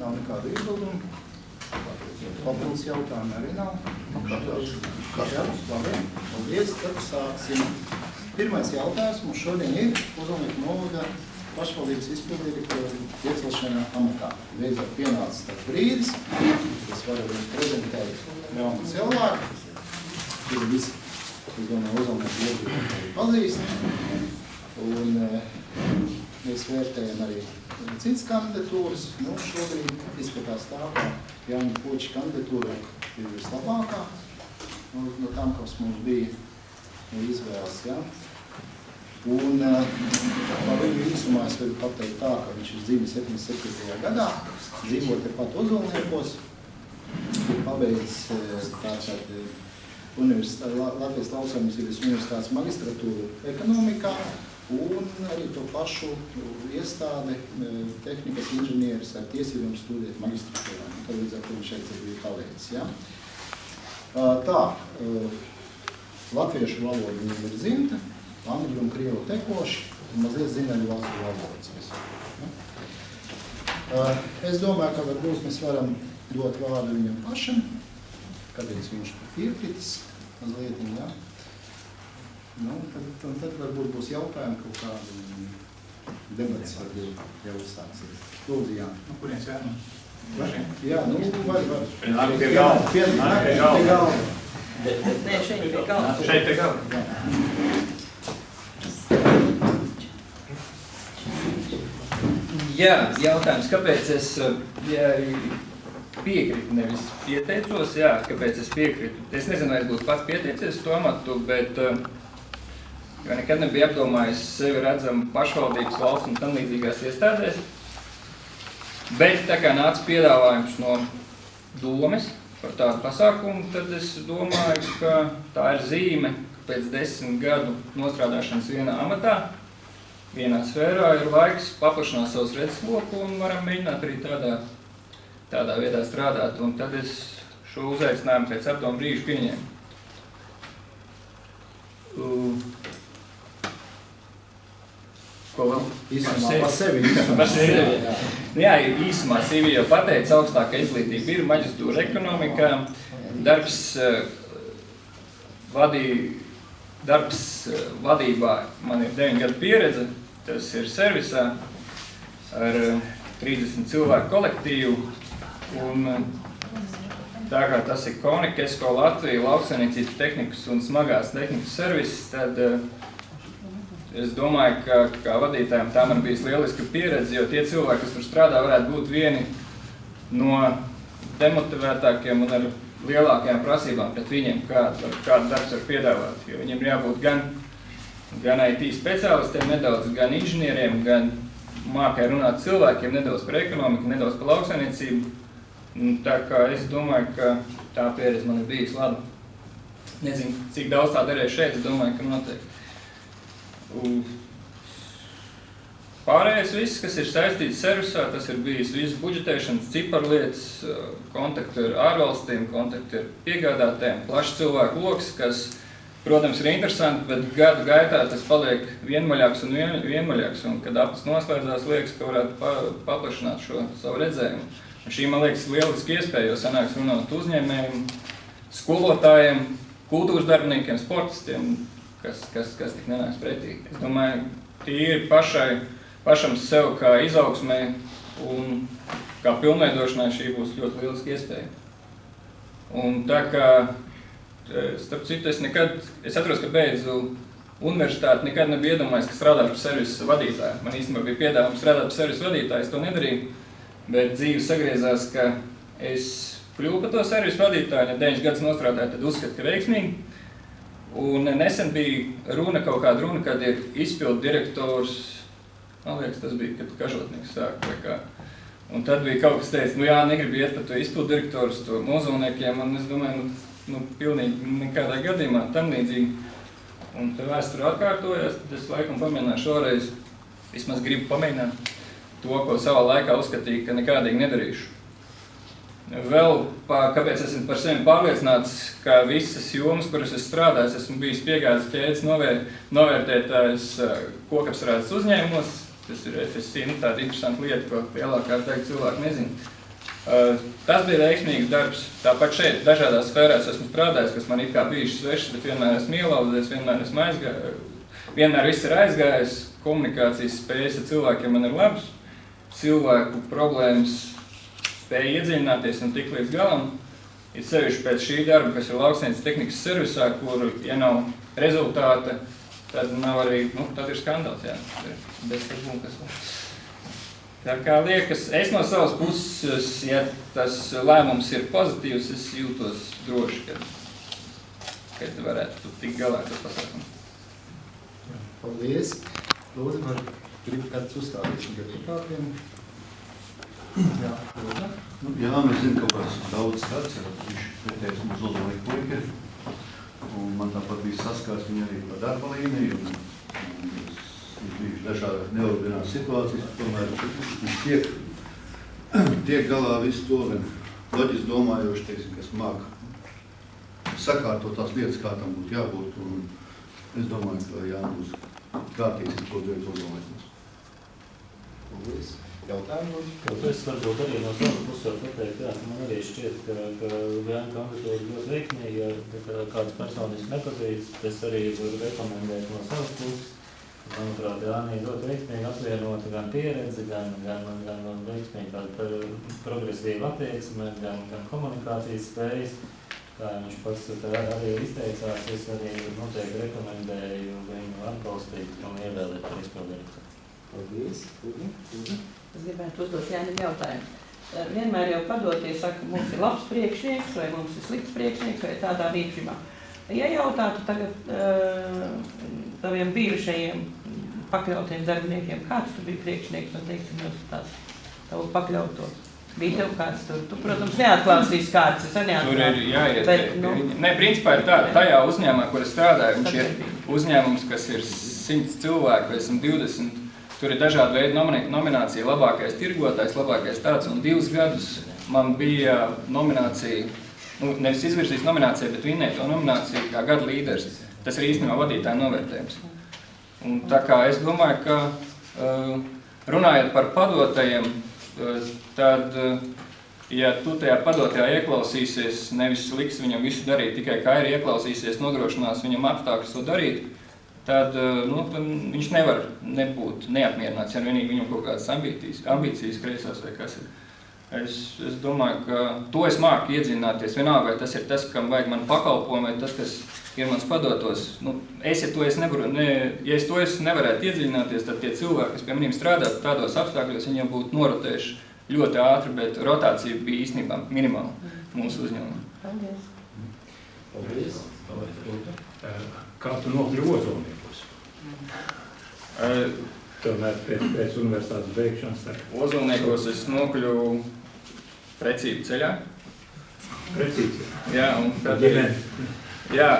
Nav nekādu iebildumu. Papildus jautājumu arī nav. Paldies, tad sāksim. Pirmais jautājums mums šodien ir Ozolnieku novada pašvaldības izpilddirektora iecelšanā amatā. Beidzot pienācis tāds brīdis, es varu jums prezentēt jaunu cilvēku, kuri visi, es domāju, Ozolnieku iedzīvotāji pazīst. Un mēs vērtējam arī citas kandidatūras. Nu, šobrīd izskatās tā, ka Jāņa Poča kandidatūra ir vislabākā no tām, kas mums bija izvēles. Ja? Un par viņu īsumā es varu pateikt tā, ka viņš ir dzīvis 77. gadā, dzīvo tepat Ozolniekos, ir pabeidzis tātad Latvijas Lauksaimniecības universitātes magistratūru ekonomikā un arī to pašu iestādi tehnikas inženieris ar tiesībām studēt magistratūrā. Tad līdz ar to viņš šeit bija paveicis. Ja? Tā, latviešu valoda viņam ir dzimta, angļu un krievu tekoši, un mazliet zina arī valstu valodas. Es domāju, ka varbūt mēs varam dot vārdu viņam pašam, kāpēc viņš piekritis mazliet, ja? Nu, tad varbūt būs jautājumi kaut kādi debats varbūt jau uzsāksies. Lūdzu, jā. Nu, kurienes jā? Jā, nu, var. Nāk pie galva. Nē, šeit pie galva. Šeit pie galva. Jā, jautājums, kāpēc es piekritu, nevis pieteicos, jā, kāpēc es piekritu. Es nezinu, vai es būtu pats pieteicies to amatu, bet jo nekad nebija apdomājis sevi redzam pašvaldības valsts un tam līdzīgās iestādēs. Bet tā kā nāca piedāvājums no domes par tādu pasākumu, tad es domāju, ka tā ir zīme, ka pēc 10 gadu nostrādāšanas vienā amatā, vienā sfērā ir laiks paplašināt savus redzesloku un varam mēģināt arī tādā vietā strādāt. Un tad es šo uzaicinājumu pēc apdomu brīžu pieņēmu. Ko vēl? Īsumā pa sevi. Jā, īsumā CV jau pateica, augstākā izglītība ir maģistūra ekonomikā. Darbs vadībā man ir 9 gadu pieredze, tas ir servisā ar 30 cilvēku kolektīvu. Un tā kā tas ir Konika, Esko Latvija, lauksaimniecības tehnikas un smagās tehnikas servises, tad es domāju, ka kā vadītājiem tā man bijis lieliska pieredze, jo tie cilvēki, kas tur strādā, varētu būt vieni no demotivētākiem un ar lielākajām prasībām pret viņiem, kādu darbs var piedāvāt. Jo viņiem ir jābūt gan IT speciālistiem nedaudz, gan inženieriem, gan mākai runāt cilvēkiem, nedaudz par ekonomiku, nedaudz par lauksaimniecību. Tā kā es domāju, ka tā pieredze man ir bijis laba. Nezinu, cik daudz tā darēju šeit, es domāju, ka noteikti. Pārējais viss, kas ir saistīts servisā, tas ir bijis visu budžetēšanas, ciparlietas, kontakti ar ārvalstīm, kontakti ar piegādātājiem, plašs cilvēku loks, kas, protams, ir interesanti, bet gadu gaitā tas paliek vienmaļāks un vienmaļāks, un kad aplis noslēdzās, liekas, ka varētu paplašināt šo savu redzējumu. Un šī, man liekas, lieliski iespēja, jo sanāks runāt uzņēmējiem, skolotājiem, kultūras darbiniekiem, sportistiem, kas tik nenāks pretī. Es domāju, tīri pašam sev kā izaugsmē un kā pilnveidošanai šī būs ļoti lieliski iespēja. Un tā kā, starp citu, es atceros, ka beidzu universitāti, nekad nebija iedomājies, ka strādāšu par servisu vadītāju. Man īstenībā bija piedāvājums strādāt par servisu vadītāju, es to nedarīju, bet dzīve sagriezās, ka es kļuvu par to servisu vadītāju, ja 9 gadus nostrādāju, tad uzskatu, ka veiksmīgi. Un nesen bija kaut kāda runa, kad ir izpildu direktors, man liekas, tas bija, kad Kažotnieks sāk vai kā. Un tad bija kaut kas teica, nu jā, negribu iet par to izpildu direktoru, to Ozolniekiem, un es domāju, pilnīgi nekādā gadījumā tam līdzīgi. Un tad vēsture atkārtojās, tad es laikam pamēģināšu šoreiz, vismaz gribu pamēģināt to, ko savā laikā uzskatīju, ka nekādīgi nedarīšu. Vēl, kāpēc esmu par sevi pārliecināts, ka visas jomas, kuras es strādāju, esmu bijis piegādes ķēdes novērtētājs kokapstrādes uzņēmumos, Tas ir FSC, nu tāda interesanta lieta, ko lielākā daļa cilvēku nezina. Tas bija veiksmīgs darbs. Tāpat šeit dažādās sfērās esmu strādājis, kas man it kā bijuši svešas, bet vienmēr esmu ielaudzies, vienmēr viss ir aizgājis, komunikācijas spējas ar cilvēkiem man ir labs, cilvēku problēmas spēja iedziļināties un tik līdz galam. Ir sevišķi pēc šī darba, kas ir lauksaimniecības tehnikas servisā, kur, ja nav rezultāta, tad nav arī, tad ir skandāls, jā. Tā kā liekas, es no savas puses, ja tas lēmums ir pozitīvs, es jūtos droši, kad varētu tikt galā ar to pasākumu. Paldies. Lūdzu, var gribu kāds uzstādīt šim deputātiem. Jā, lūdzu. Jā, mēs zinām, ka kāds daudz skats ir, viņš neteica mums Ozolnieku puika. Un man tāpat bija saskars viņa arī par darba līniju. Viņš bijuši dažādi neordinātas situācijas, tomēr viņš tiek galā visu to gan loģiski domājoši, teiksim, kas māk sakārtot tās lietas, kā tam būtu jābūt. Un es domāju, ka jābūs kārtīgs, ko dod Ozolniekos. Paldies. Jautājumu? Es varbūt arī no savas puses var pateikt, ka man arī šķiet, ka gan kandidatūra ļoti veiksmīgi, ja kāds personiski nepazīst, es arī varu rekomendēt no savas puses. Manuprāt, Jānija ļoti veiksmīgi apvienota gan pieredzi, gan veiksmīgi tāda progresīva attieksme, gan komunikācijas spējas. Kā viņš pats arī izteicās, es arī noteikti rekomendēju viņu atbalstīt un ievēlēt par izpildirektoru. Paldies. Es gribētu uzdot Jānim jautājumu. Vienmēr jau padoties saka, mums ir labs priekšnieks, vai mums ir slikts priekšnieks, vai tādā rīcībā. Ja jautātu tagad taviem bijušajiem pakļautiem darbiniekiem, kāds tu biji priekšnieks, un teiksim, jūs tās tavu pakļauto? Bija tev kāds tur? Tu, protams, neatklāsīs kāds, es neatklāsīs. Tur ir jāiet. Ne, principā ir tajā uzņēmumā, kur es strādāju, viņš ir uzņēmums, kas ir 100 cilvēku, esam 20. Tur ir dažādi veidi nominācija, labākais tirgotājs, labākais tāds, un 2 gadus man bija nominācija, nevis izvirzīs nominācija, bet vinnēja to nomināciju kā gada līderis. Tas ir īstenībā vadītāja novērtējums. Un tā kā es domāju, ka runājot par padotajiem, tad, ja tu tajā padotajā ieklausīsies, nevis liks viņam visu darīt, tikai kā ir ieklausīsies, nodrošinās viņam apstākļus to darīt, tad viņš nevar nebūt neapmierināts, ja vienīgi viņam kaut kādas ambīcijas kreisās vai kas ir. Es domāju, ka to es māku iedziļināties, vienalga, vai tas ir tas, kam vajag man pakalpojumu, vai tas, kas ir mans padotos. Ja es to nevarētu iedziļināties, tad tie cilvēki, kas pie maniem strādā tādos apstākļos, viņi jau būtu norotējuši ļoti ātri, bet rotācija bija īstenībā minimāla mūsu uzņēmumā. Paldies. Kā tu nokļuvi Ozolniekos? Tomēr pēc universitātes beigšanas. Ozolniekos es nokļuvu precību ceļā. Precīzi? Jā, un tad jā,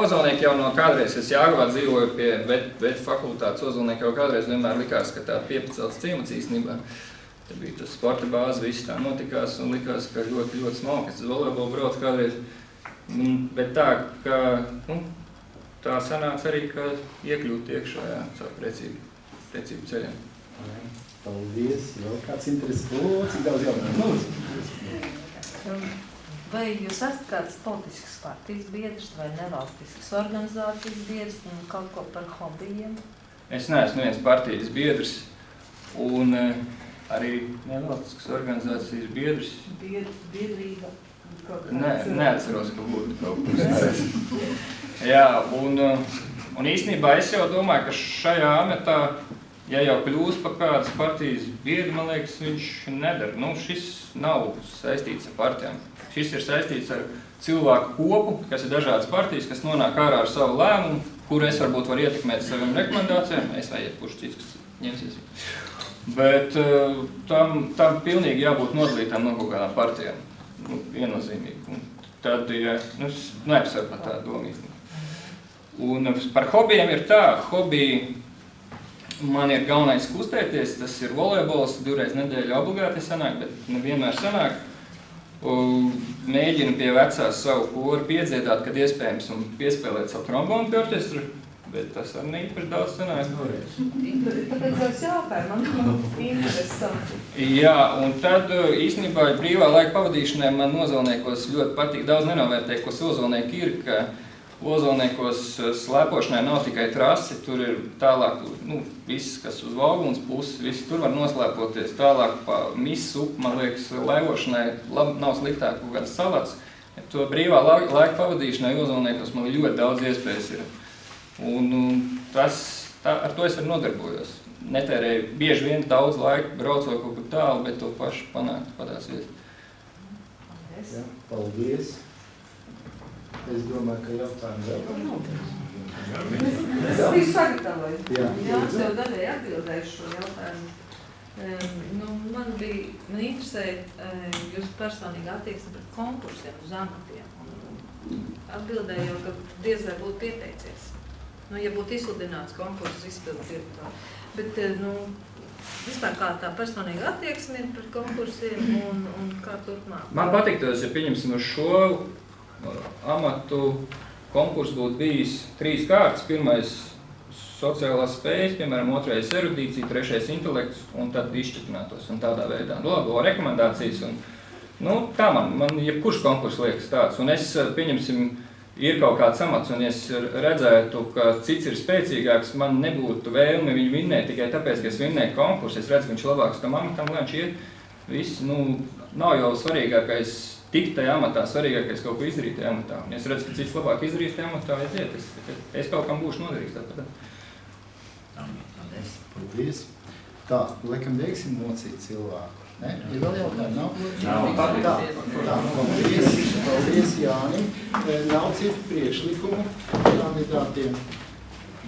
Ozolnieki jau no kādreiz, es Jāgavā dzīvoju pie vet fakultātes, Ozolnieki jau kādreiz vienmēr likās, ka tā piepacelts ciemats īstenībā. Te bija tas sporta bāze, viss tā notikās un likās, ka ļoti, ļoti smalki. Es uz volejbolu braucu kādreiz, bet tā, ka, tā sanāca arī, ka iekļūt iekšā, jā, caur precību ceļiem. Paldies. Vēl kāds interesi? Cik daudz jautājumu? Vai jūs esat kāds politisks partijas biedrs vai nevalstisks organizācijas biedrs un kaut ko par hobijiem? Es neesmu viens partijas biedrs un arī nevalstisks organizācijas biedrs. Biedrība? Neatceros, ka būtu kaut kas. Jā, un īstenībā es jau domāju, ka šajā ametā, ja jau kļūst par kādas partijas biedru, man liekas, viņš nedara. Šis nav saistīts ar partijām. Šis ir saistīts ar cilvēku kopu, kas ir dažādas partijas, kas nonāk ārā ar savu lēmumu, kuru es varbūt varu ietekmēt saviem rekomendācijām. Es vai kurš cits, kas ņemsies. Bet tam pilnīgi jābūt nodalītām no kaut kādām partijām. Viennozīmīgi. Tad, ja, es neapsveru par tādu domu īstenībā. Un par hobijiem ir tā, hobiji man ir galvenais kustēties, tas ir volejbols, 2 reizes nedēļā obligāti sanāk, bet nevienmēr sanāk. Mēģinu pie vecās savu koru piedziedāt, kad iespējams, un piespēlēt savu trombonu pie orķestru, bet tas ar neīpaši daudz sanāk. Tāpēc es jautāju, man interesanti. Jā, un tad īstenībā brīvā laika pavadīšanai man Ozolniekos ļoti patīk. Daudz nenovērtēju, ko Ozolnieki ir, ka Ozolniekos slēpošanai nav tikai trasi, tur ir tālāk, viss, kas uz Valgunas puses, viss tur var noslēpoties. Tālāk pa Misas upi, man liekas, laivošanai nav sliktāk kaut kāds salats. To brīvā laika pavadīšanai Ozolniekos man ļoti daudz iespējas ir. Un ar to es arī nodarbojos. Netērēju bieži vien daudz laika, braucot kaut kur tālu, bet to pašu panākt padās iet. Ja, paldies. Es domāju, ka jautājumi vēl. Es biju sagatavojis. Jā. Jā, es jau daļai atbildēju šo jautājumu. Man interesēja jūsu personīga attieksme pret konkursiem uz amatiem. Atbildēju jau, ka diez vai būtu pieteicies. Ja būtu izsludināts konkurss izpildu direktori. Bet, vispār kā tā personīga attieksme ir pret konkursiem un kā turpmāk? Man patiktos, ja pieņemsim uz šo amatu konkursu būtu bijis 3 kārtas. Pirmais sociālās spējas, piemēram, otrais erudīcija, trešais intelekts, un tad izšķirtinātos un tādā veidā. Labi, rekomendācijas un, tā man jebkurš konkurss liekas tāds. Un es, pieņemsim, ir kaut kāds amats, un es redzētu, ka cits ir spēcīgāks, man nebūtu vēlme viņu vinnēt tikai tāpēc, ka es vinnēju konkursu. Es redzu, ka viņš labāks tam amatam, lai viņš iet. Viss, nav jau svarīgākais tikt tajā amatā, svarīgākais kaut ko izdarīt tajā amatā. Un es redzu, ka cits labāk izdarīs tajā amatā, aiziet. Es kaut kam būšu noderīgs tāpat. Paldies. Tā, laikam beigsim mocīt cilvēku. Ne? Ir vēl jautājumi? Nav? Tā, paldies, Jāni. Nav citu priekšlikumu kandidātiem?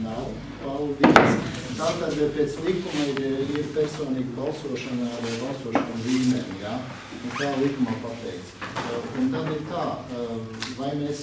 Nav. Paldies. Tātad pēc likuma ir personīga balsošana ar balsošanu līmeni, jā? Un tā likumā pateica. Un tad ir tā, vai mēs